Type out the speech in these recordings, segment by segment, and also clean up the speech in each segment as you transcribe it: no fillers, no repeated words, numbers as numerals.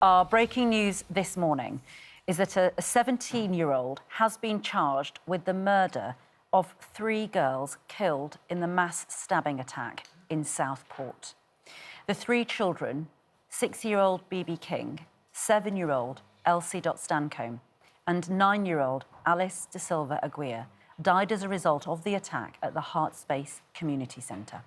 Our breaking news this morning is that a 17-year-old has been charged with the murder of 3 girls killed in the mass stabbing attack in Southport. The 3 children, 6-year-old BB King, 7-year-old Elsie Stancombe and 9-year-old Alice De Silva Aguirre, died as a result of the attack at the Hart Space Community Centre.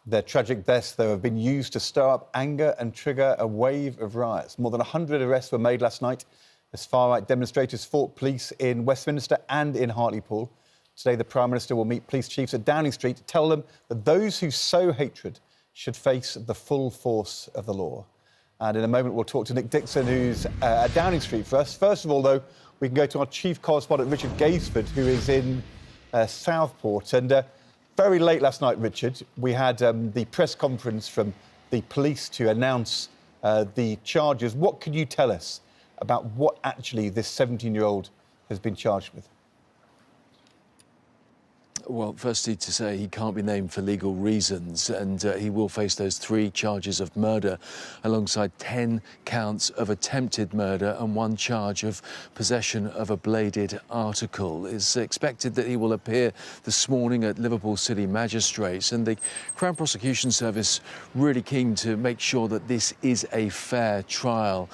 Their tragic deaths, though, have been used to stir up anger and trigger a wave of riots. More than 100 arrests were made last night as far-right demonstrators fought police in Westminster and in Hartlepool. Today, the Prime Minister will meet police chiefs at Downing Street to tell them that those who sow hatred should face the full force of the law. And in a moment, we'll talk to Nick Dixon, who's at Downing Street for us. First of all, though, we can go to our chief correspondent, Richard Gaisford, who is in Southport. And very late last night, Richard, we had the press conference from the police to announce the charges. What can you tell us about what actually this 17-year-old has been charged with? Well, firstly, to say he can't be named for legal reasons, and he will face those 3 charges of murder alongside 10 counts of attempted murder and 1 charge of possession of a bladed article. It's expected that he will appear this morning at Liverpool City Magistrates, and the Crown Prosecution Service really keen to make sure that this is a fair trial.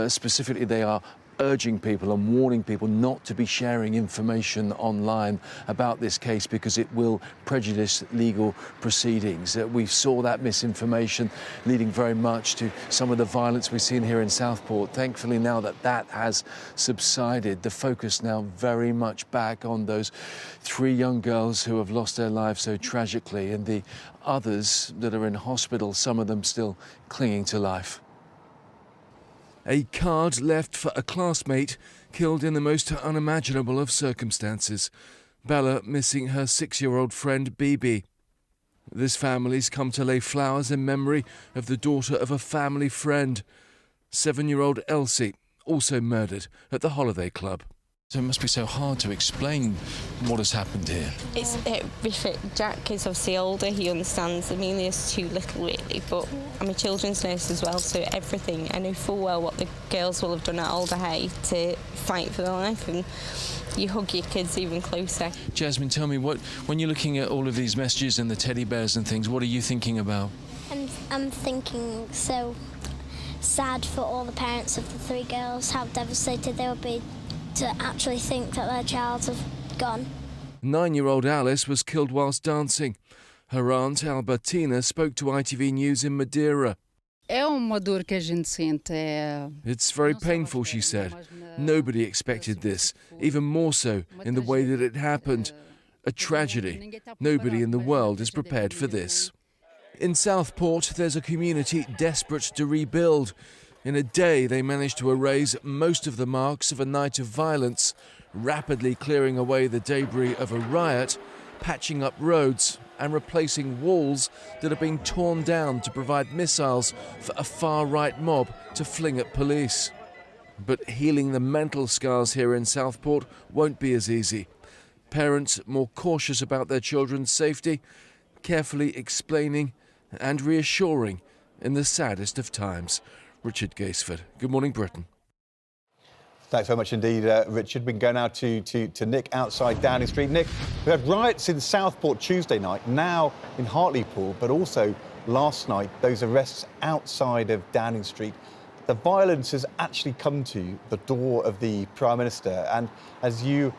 Specifically, they are urging people and warning people not to be sharing information online about this case because it will prejudice legal proceedings. We saw that misinformation leading very much to some of the violence we've seen here in Southport. Thankfully, now that that has subsided, the focus now very much back on those 3 young girls who have lost their lives so tragically and the others that are in hospital, some of them still clinging to life. A card left for a classmate killed in the most unimaginable of circumstances. Bella missing her 6-year-old friend BB. This family's come to lay flowers in memory of the daughter of a family friend. 7-year-old Elsie, also murdered at the holiday club. So it must be so hard to explain what has happened here. It's horrific. Jack is obviously older, he understands. Amelia's too little, really, but I'm a children's nurse as well, so everything. I know full well what the girls will have done at Alderhay to fight for their life, and you hug your kids even closer. Jasmine, tell me, when you're looking at all of these messages and the teddy bears and things, what are you thinking about? I'm thinking so sad for all the parents of the 3 girls, how devastated they will be to actually think that their child have gone. 9-year-old Alice was killed whilst dancing. Her aunt, Albertina, spoke to ITV News in Madeira. It's very painful, she said. Nobody expected this, even more so in the way that it happened. A tragedy. Nobody in the world is prepared for this. In Southport, there's a community desperate to rebuild. In a day, they managed to erase most of the marks of a night of violence, rapidly clearing away the debris of a riot, patching up roads and replacing walls that are being torn down to provide missiles for a far-right mob to fling at police. But healing the mental scars here in Southport won't be as easy. Parents more cautious about their children's safety, carefully explaining and reassuring in the saddest of times. Richard Gaisford. Good morning, Britain. Thanks very much indeed, Richard. We can go now to Nick outside Downing Street. Nick, we had riots in Southport Tuesday night, now in Hartlepool, but also last night, those arrests outside of Downing Street. The violence has actually come to the door of the Prime Minister. And as you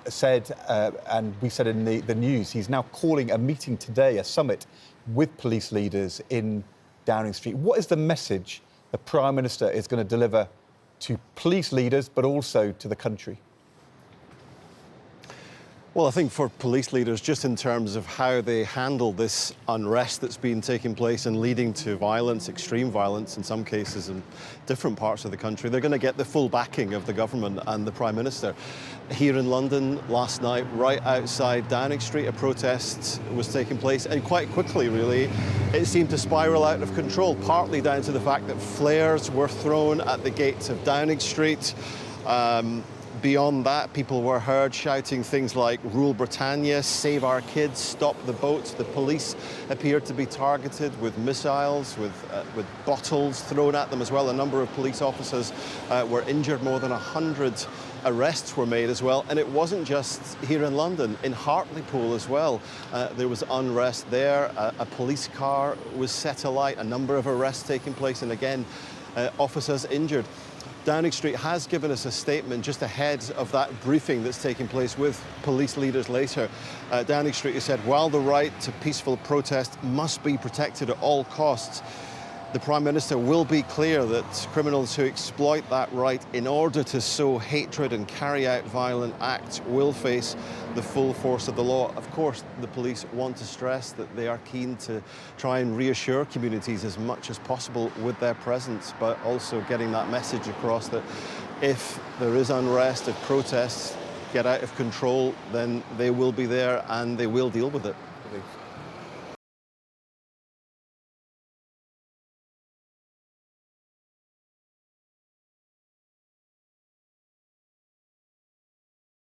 said, and we said in the news, he's now calling a meeting today, a summit with police leaders in Downing Street. What is the message the Prime Minister is going to deliver to police leaders, but also to the country? Well, I think for police leaders, just in terms of how they handle this unrest that's been taking place and leading to violence, extreme violence in some cases in different parts of the country, they're going to get the full backing of the government and the Prime Minister. Here in London last night, right outside Downing Street, a protest was taking place, and quite quickly, really, it seemed to spiral out of control, partly down to the fact that flares were thrown at the gates of Downing Street. Beyond that, people were heard shouting things like "Rule Britannia," "Save our kids," "Stop the boats." The police appeared to be targeted with missiles, with bottles thrown at them as well. A number of police officers were injured. More than 100 arrests were made as well. And it wasn't just here in London. In Hartlepool as well, there was unrest there. A police car was set alight. A number of arrests taking place, and again, officers injured. Downing Street has given us a statement just ahead of that briefing that's taking place with police leaders later. Downing Street has said, while the right to peaceful protest must be protected at all costs, the Prime Minister will be clear that criminals who exploit that right in order to sow hatred and carry out violent acts will face the full force of the law. Of course, the police want to stress that they are keen to try and reassure communities as much as possible with their presence, but also getting that message across that if there is unrest, if protests get out of control, then they will be there and they will deal with it.